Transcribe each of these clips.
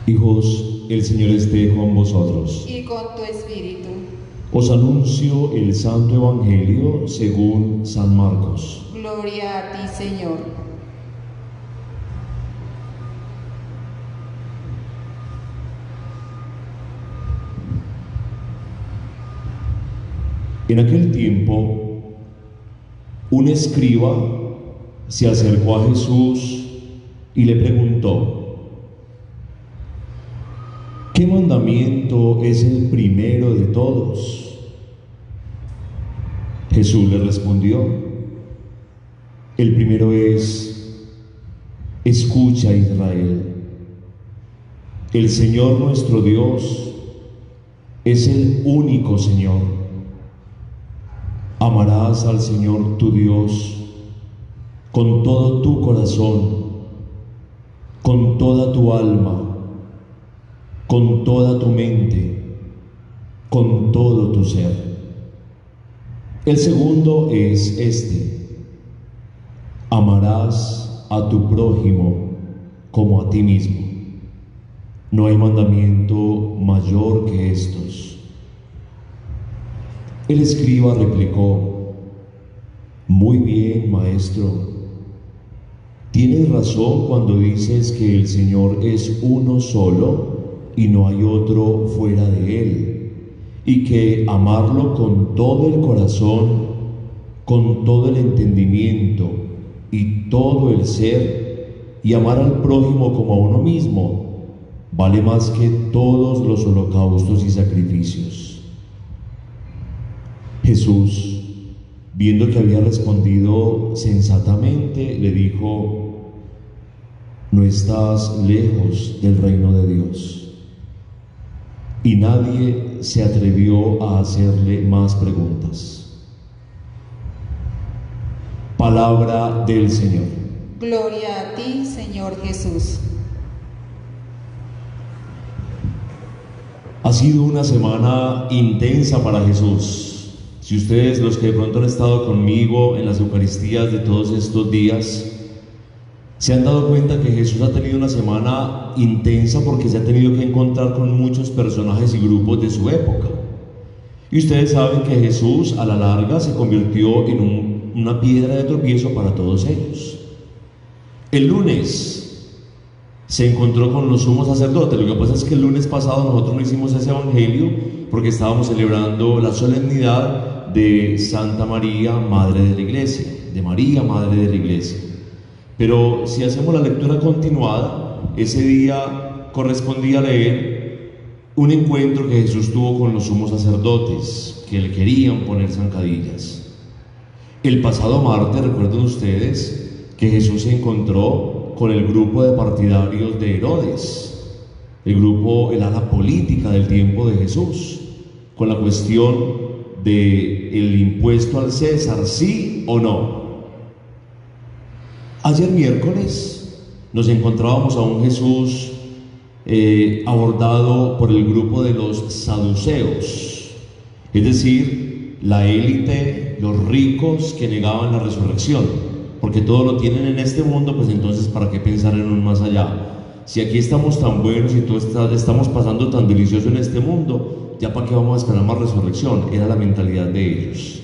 Hijos, el Señor esté con vosotros. Y con tu espíritu. Os anuncio el Santo Evangelio según San Marcos. Gloria a ti, Señor. En aquel tiempo, un escriba se acercó a Jesús y le preguntó: ¿qué mandamiento es el primero de todos? Jesús le respondió: el primero es: escucha, Israel, el Señor nuestro Dios es el único Señor. Amarás al Señor tu Dios con todo tu corazón, con toda tu alma, con toda tu mente, con todo tu ser. El segundo es este: amarás a tu prójimo como a ti mismo. No hay mandamiento mayor que estos. El escriba replicó: muy bien, maestro. Tienes razón cuando dices que el Señor es uno solo y no hay otro fuera de Él, y que amarlo con todo el corazón, con todo el entendimiento y todo el ser, y amar al prójimo como a uno mismo, vale más que todos los holocaustos y sacrificios. Jesús, viendo que había respondido sensatamente, le dijo: no estás lejos del reino de Dios. Y nadie se atrevió a hacerle más preguntas. Palabra del Señor. Gloria a ti, Señor Jesús. Ha sido una semana intensa para Jesús. Si ustedes, los que de pronto han estado conmigo en las Eucaristías de todos estos días, se han dado cuenta que Jesús ha tenido una semana intensa porque se ha tenido que encontrar con muchos personajes y grupos de su época. Y ustedes saben que Jesús a la larga se convirtió en una piedra de tropiezo para todos ellos. El lunes se encontró con los sumos sacerdotes. Lo que pasa es que el lunes pasado nosotros no hicimos ese evangelio porque estábamos celebrando la solemnidad de Santa María, Madre de la Iglesia, de María, Madre de la Iglesia. Pero si hacemos la lectura continuada, ese día correspondía leer un encuentro que Jesús tuvo con los sumos sacerdotes, que le querían poner zancadillas. El pasado martes, recuerden ustedes que Jesús se encontró con el grupo de partidarios de Herodes, el ala política del tiempo de Jesús, con la cuestión del impuesto al César, ¿sí o no? Ayer miércoles nos encontrábamos a un Jesús abordado por el grupo de los saduceos, es decir, la élite, los ricos que negaban la resurrección, porque todo lo tienen en este mundo, pues entonces ¿para qué pensar en un más allá? Si aquí estamos tan buenos y estamos pasando tan delicioso en este mundo, ¿ya para qué vamos a esperar más resurrección? Era la mentalidad de ellos.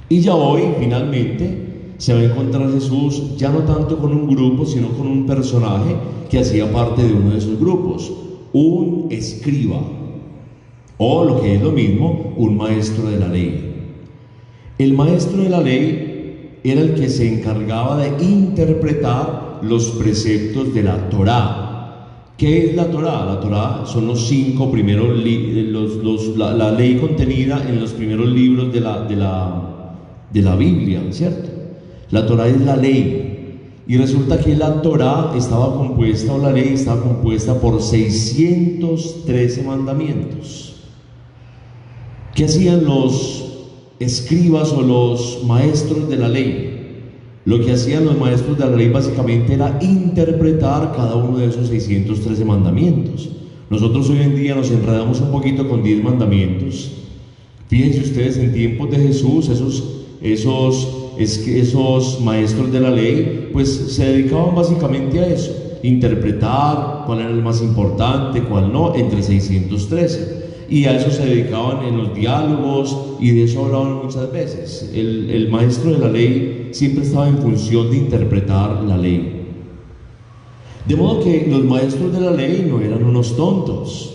Y ya hoy, finalmente, se va a encontrar Jesús ya no tanto con un grupo, sino con un personaje que hacía parte de uno de esos grupos, un escriba, o lo que es lo mismo, un maestro de la ley. El maestro de la ley era el que se encargaba de interpretar los preceptos de la Torá. ¿Qué es la Torá? La Torá son los 5 primeros la ley contenida en los primeros libros de la Biblia, ¿cierto? La Torá es la ley, y resulta que la Torá estaba compuesta, o la ley estaba compuesta por 613 mandamientos. ¿Qué hacían los escribas o los maestros de la ley? Lo que hacían los maestros de la ley básicamente era interpretar cada uno de esos 613 mandamientos. Nosotros hoy en día nos enredamos un poquito con 10 mandamientos. Fíjense ustedes, en tiempos de Jesús, esos maestros de la ley pues se dedicaban básicamente a eso. interpretar cuál era el más importante, cuál no, entre 613. Y a eso se dedicaban en los diálogos y de eso hablaban muchas veces. El maestro de la ley siempre estaba en función de interpretar la ley. De modo que los maestros de la ley no eran unos tontos.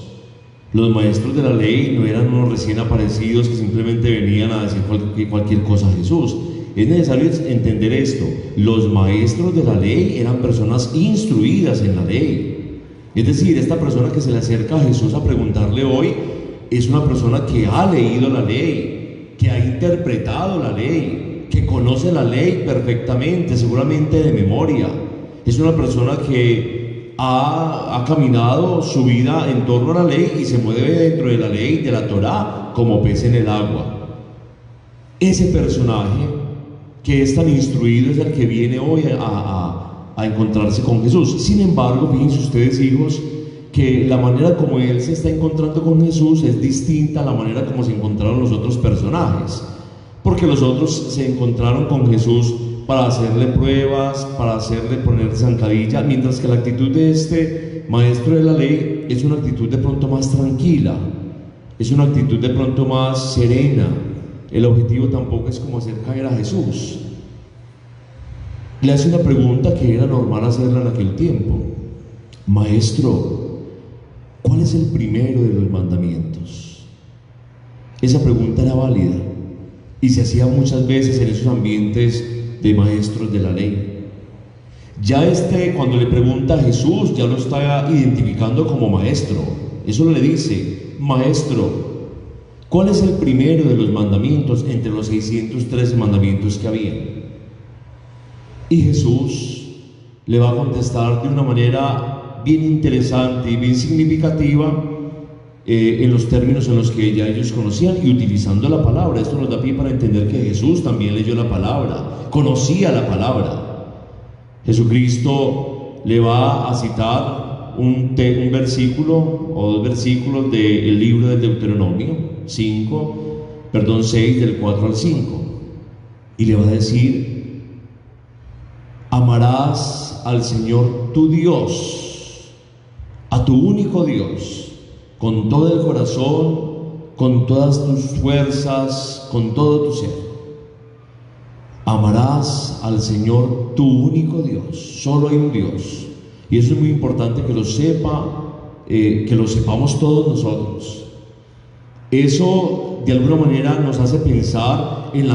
Los maestros de la ley no eran unos recién aparecidos que simplemente venían a decir cualquier cosa a Jesús. Es necesario entender esto. Los maestros de la ley eran personas instruidas en la ley. Es decir, esta persona que se le acerca a Jesús a preguntarle hoy es una persona que ha leído la ley, que ha interpretado la ley, que conoce la ley perfectamente, seguramente de memoria. Es una persona que ha caminado su vida en torno a la ley y se mueve dentro de la ley de la Torá como pez en el agua. Ese personaje que es tan instruido es el que viene hoy a encontrarse con Jesús. Sin embargo, fíjense ustedes, hijos, que la manera como él se está encontrando con Jesús es distinta a la manera como se encontraron los otros personajes, porque los otros se encontraron con Jesús para hacerle pruebas, para hacerle poner zancadilla, mientras que la actitud de este maestro de la ley es una actitud de pronto más tranquila, es una actitud de pronto más serena. El objetivo tampoco es como hacer caer a Jesús. Le hace una pregunta que era normal hacerla en aquel tiempo: Maestro, ¿cuál es el primero de los mandamientos? Esa pregunta era válida y se hacía muchas veces en esos ambientes de maestros de la ley. Ya cuando le pregunta a Jesús, ya lo está identificando como maestro. Eso le dice: Maestro, ¿cuál es el primero de los mandamientos entre los 613 mandamientos que había? Y Jesús le va a contestar de una manera bien interesante y bien significativa, en los términos en los que ya ellos conocían y utilizando la palabra. Esto nos da pie para entender que Jesús también leyó la palabra, conocía la palabra. Jesucristo le va a citar un versículo o dos versículos del libro del Deuteronomio 6, del 4 al 5, y le va a decir: amarás al Señor tu Dios, a tu único Dios, con todo el corazón, con todas tus fuerzas, con todo tu ser. Amarás al Señor tu único Dios. Solo hay un Dios, y eso es muy importante que lo sepamos todos nosotros. Eso de alguna manera nos hace pensar en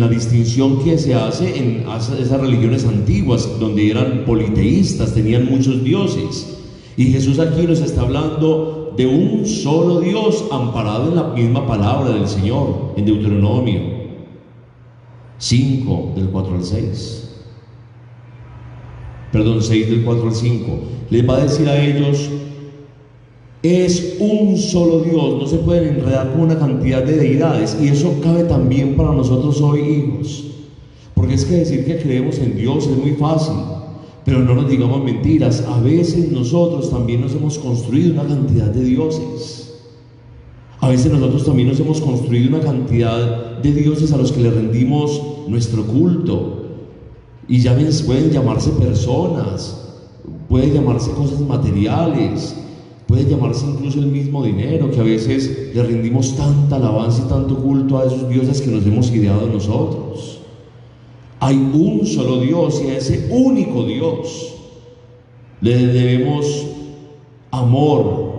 la distinción que se hace en esas religiones antiguas, donde eran politeístas, tenían muchos dioses. Y Jesús aquí nos está hablando de un solo Dios, amparado en la misma palabra del Señor, en Deuteronomio 5, del 4 al 6. 6, del 4 al 5. Les va a decir a ellos: es un solo Dios, no se pueden enredar con una cantidad de deidades. Y eso cabe también para nosotros hoy, hijos, porque es que decir que creemos en Dios es muy fácil, pero no nos digamos mentiras. A veces nosotros también nos hemos construido una cantidad de dioses. A veces nosotros también nos hemos construido una cantidad de dioses a los que le rendimos nuestro culto. Y ya pueden llamarse personas, pueden llamarse cosas materiales, puede llamarse incluso el mismo dinero, que a veces le rendimos tanta alabanza y tanto culto a esos dioses que nos hemos ideado nosotros. Hay un solo Dios, y a ese único Dios le debemos amor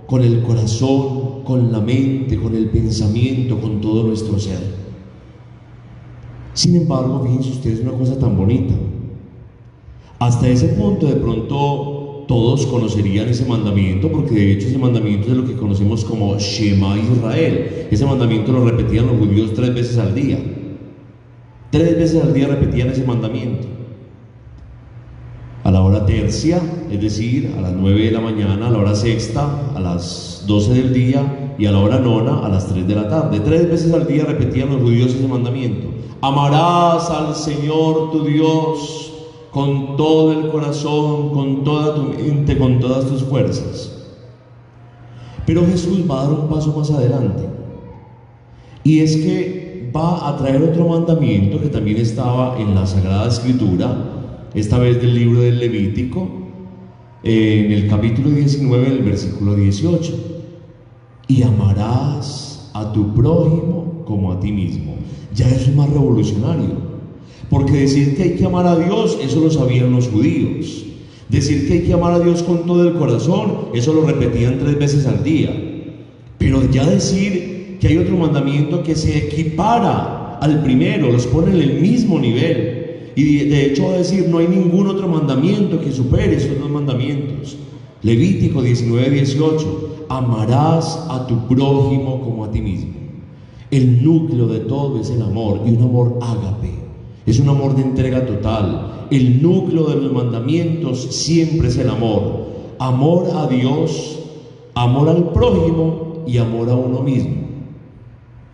con el corazón, con la mente, con el pensamiento, con todo nuestro ser. Sin embargo, fíjense ustedes una cosa tan bonita. Hasta ese punto de pronto todos conocerían ese mandamiento, porque de hecho ese mandamiento es lo que conocemos como Shema Israel. Ese mandamiento lo repetían los judíos 3 veces al día. 3 veces al día repetían ese mandamiento. A la hora tercia, es decir, a las 9 de la mañana, a la hora sexta, a las 12 del día, y a la hora nona, a las 3 de la tarde. 3 veces al día repetían los judíos ese mandamiento. Amarás al Señor tu Dios con todo el corazón, con toda tu mente, con todas tus fuerzas. Pero Jesús va a dar un paso más adelante, y es que va a traer otro mandamiento que también estaba en la Sagrada Escritura, esta vez del libro del Levítico, en el capítulo 19, el versículo 18. Y amarás a tu prójimo como a ti mismo. Ya eso es más revolucionario. Porque decir que hay que amar a Dios, eso lo sabían los judíos. Decir que hay que amar a Dios con todo el corazón, eso lo repetían 3 veces al día. Pero ya decir que hay otro mandamiento que se equipara al primero, los pone en el mismo nivel. Y de hecho va a decir, no hay ningún otro mandamiento que supere esos 2 mandamientos. Levítico 19, 18, amarás a tu prójimo como a ti mismo. El núcleo de todo es el amor, y un amor ágape. Es un amor de entrega total. El núcleo de los mandamientos siempre es el amor. Amor a Dios, amor al prójimo y amor a uno mismo.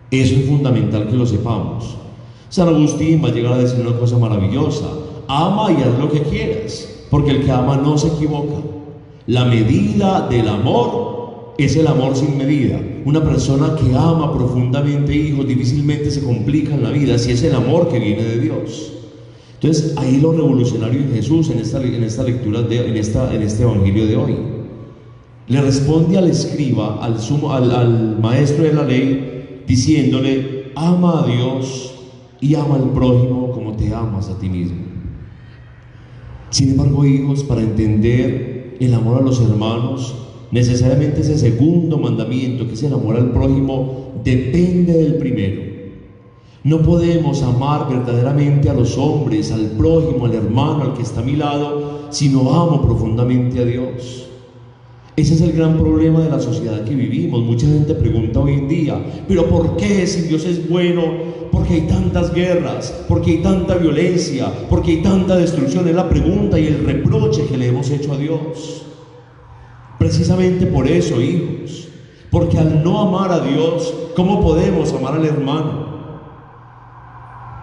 Eso es fundamental que lo sepamos. San Agustín va a llegar a decir una cosa maravillosa: ama y haz lo que quieras, porque el que ama no se equivoca. La medida del amor es el amor sin medida. Una persona que ama profundamente hijos difícilmente se complica en la vida si es el amor que viene de Dios. Entonces ahí lo revolucionario en Jesús, en esta lectura, en este evangelio de hoy, le responde al escriba, al maestro de la ley, diciéndole: ama a Dios y ama al prójimo como te amas a ti mismo. Sin embargo, hijos, para entender el amor a los hermanos, necesariamente ese segundo mandamiento, que es el amor al prójimo, depende del primero. No podemos amar verdaderamente a los hombres, al prójimo, al hermano, al que está a mi lado, si no amo profundamente a Dios. Ese es el gran problema de la sociedad que vivimos. Mucha gente pregunta hoy en día: ¿pero por qué, si Dios es bueno, por qué hay tantas guerras? ¿Por qué hay tanta violencia? ¿Por qué hay tanta destrucción? Es la pregunta y el reproche que le hemos hecho a Dios. Precisamente por eso, hijos, porque al no amar a Dios, ¿cómo podemos amar al hermano?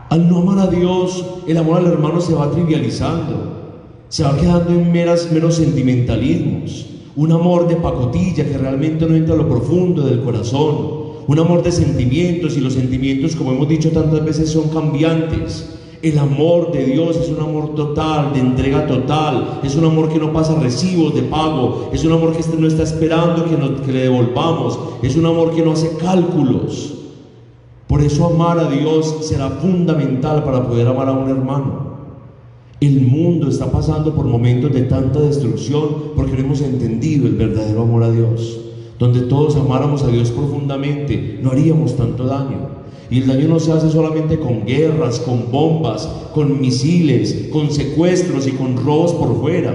Al no amar a Dios, el amor al hermano se va trivializando, se va quedando en meros sentimentalismos, un amor de pacotilla que realmente no entra a lo profundo del corazón, un amor de sentimientos, y los sentimientos, como hemos dicho tantas veces, son cambiantes. El amor de Dios es un amor total, de entrega total, es un amor que no pasa recibos de pago, es un amor que no está esperando que le devolvamos, es un amor que no hace cálculos. Por eso amar a Dios será fundamental para poder amar a un hermano. El mundo está pasando por momentos de tanta destrucción porque no hemos entendido el verdadero amor a Dios. Donde todos amáramos a Dios profundamente, no haríamos tanto daño. Y el daño no se hace solamente con guerras, con bombas, con misiles, con secuestros y con robos por fuera.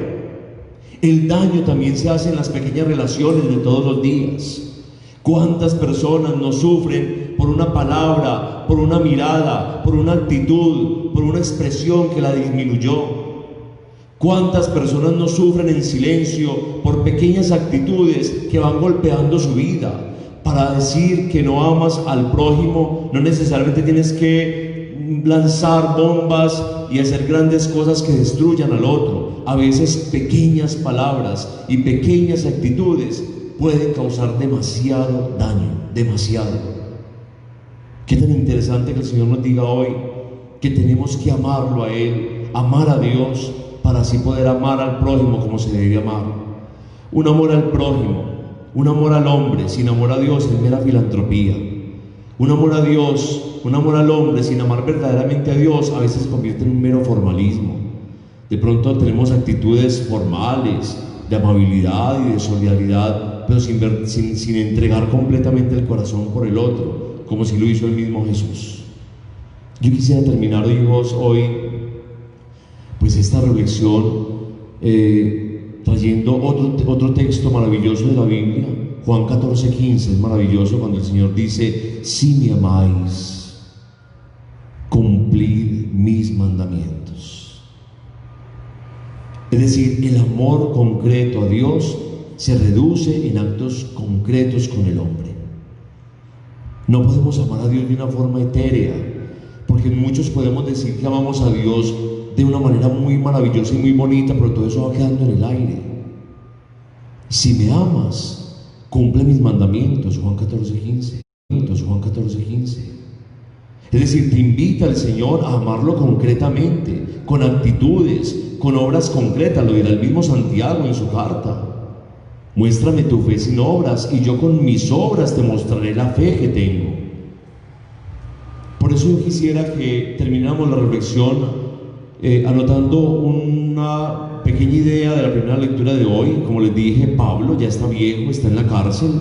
El daño también se hace en las pequeñas relaciones de todos los días. ¿Cuántas personas no sufren por una palabra, por una mirada, por una actitud, por una expresión que la disminuyó? ¿Cuántas personas no sufren en silencio por pequeñas actitudes que van golpeando su vida? Para decir que no amas al prójimo, no necesariamente tienes que lanzar bombas y hacer grandes cosas que destruyan al otro. A veces pequeñas palabras y pequeñas actitudes pueden causar demasiado daño, demasiado. Qué tan interesante que el Señor nos diga hoy que tenemos que amarlo a Él, amar a Dios, para así poder amar al prójimo como se debe amar. Un amor al prójimo, un amor al hombre sin amor a Dios es mera filantropía. Un amor a Dios, un amor al hombre sin amar verdaderamente a Dios a veces se convierte en un mero formalismo. De pronto tenemos actitudes formales, de amabilidad y de solidaridad, pero sin entregar completamente el corazón por el otro, como si lo hizo el mismo Jesús. Yo quisiera terminar, hijos, hoy pues esta reflexión trayendo otro texto maravilloso de la Biblia. Juan 14:15 es maravilloso cuando el Señor dice: si me amáis, cumplid mis mandamientos. Es decir, el amor concreto a Dios se reduce en actos concretos con el hombre. No podemos amar a Dios de una forma etérea, porque muchos podemos decir que amamos a Dios de una manera muy maravillosa y muy bonita, pero todo eso va quedando en el aire. Si me amas, cumple mis mandamientos, Juan 14:15. Es decir, te invita el Señor a amarlo concretamente, con actitudes, con obras concretas, lo dirá el mismo Santiago en su carta. Muéstrame tu fe sin obras, y yo con mis obras te mostraré la fe que tengo. Por eso yo quisiera que termináramos la reflexión anotando una pequeña idea de la primera lectura de hoy. Como les dije, Pablo ya está viejo, está en la cárcel.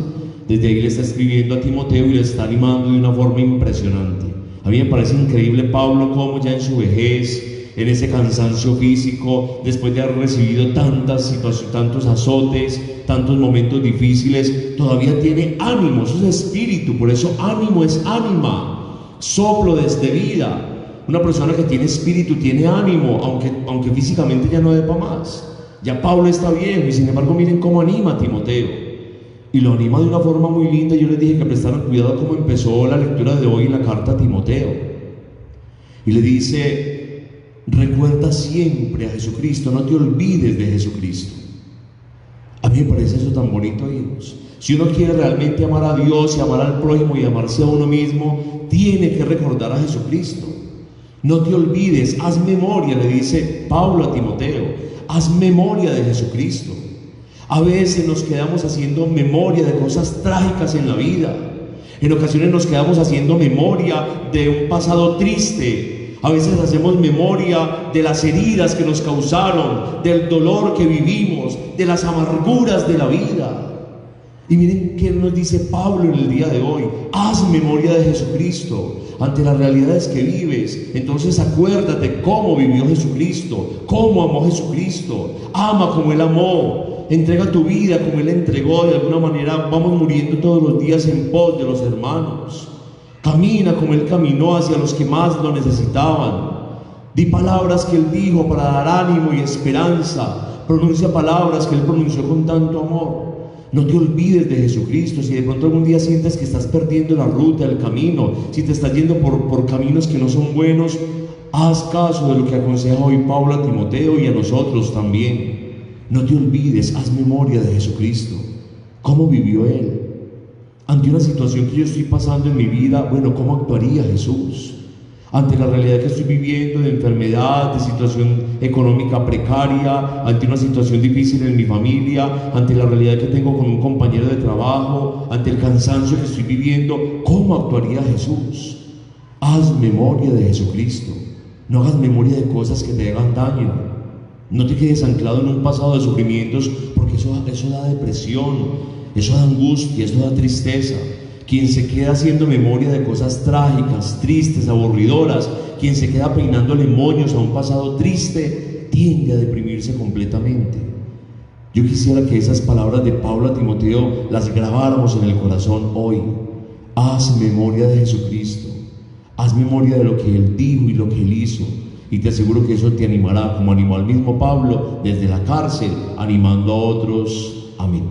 Desde ahí le está escribiendo a Timoteo y le está animando de una forma impresionante. A mí me parece increíble Pablo cómo ya en su vejez, en ese cansancio físico, después de haber recibido tantas situaciones, tantos azotes, tantos momentos difíciles, todavía tiene ánimo. Eso es espíritu, por eso ánimo es ánima, soplo desde vida. Una persona que tiene espíritu tiene ánimo, aunque físicamente ya no depa más. Ya Pablo está viejo y sin embargo miren cómo anima a Timoteo. Y lo anima de una forma muy linda. Yo les dije que prestaran cuidado cómo empezó la lectura de hoy en la carta a Timoteo. Y le dice: recuerda siempre a Jesucristo, no te olvides de Jesucristo. A mí me parece eso tan bonito, hijos. Si uno quiere realmente amar a Dios y amar al prójimo y amarse a uno mismo, tiene que recordar a Jesucristo. No te olvides, haz memoria, le dice Pablo a Timoteo, haz memoria de Jesucristo. A veces nos quedamos haciendo memoria de cosas trágicas en la vida. En ocasiones nos quedamos haciendo memoria de un pasado triste. A veces hacemos memoria de las heridas que nos causaron, del dolor que vivimos, de las amarguras de la vida. Y miren qué nos dice Pablo en el día de hoy: haz memoria de Jesucristo ante las realidades que vives. Entonces acuérdate cómo vivió Jesucristo, cómo amó Jesucristo. Ama como Él amó, entrega tu vida como Él entregó. De alguna manera vamos muriendo todos los días en pos de los hermanos. Camina como Él caminó hacia los que más lo necesitaban. Di palabras que Él dijo para dar ánimo y esperanza. Pronuncia palabras que Él pronunció con tanto amor. No te olvides de Jesucristo. Si de pronto algún día sientes que estás perdiendo la ruta, el camino, si te estás yendo por caminos que no son buenos, haz caso de lo que aconseja hoy Pablo a Timoteo y a nosotros también. No te olvides, haz memoria de Jesucristo. ¿Cómo vivió Él? Ante una situación que yo estoy pasando en mi vida, bueno, ¿cómo actuaría Jesús? Ante la realidad que estoy viviendo de enfermedad, de situación económica precaria, ante una situación difícil en mi familia, ante la realidad que tengo con un compañero de trabajo, ante el cansancio que estoy viviendo, ¿cómo actuaría Jesús? Haz memoria de Jesucristo. No hagas memoria de cosas que te hagan daño. No te quedes anclado en un pasado de sufrimientos, porque eso da depresión, eso da angustia, eso da tristeza. Quien se queda haciendo memoria de cosas trágicas, tristes, aburridoras, quien se queda peinándole moños a un pasado triste, tiende a deprimirse completamente. Yo quisiera que esas palabras de Pablo a Timoteo las grabáramos en el corazón hoy. Haz memoria de Jesucristo, haz memoria de lo que Él dijo y lo que Él hizo, y te aseguro que eso te animará, como animó al mismo Pablo desde la cárcel, animando a otros a meditar.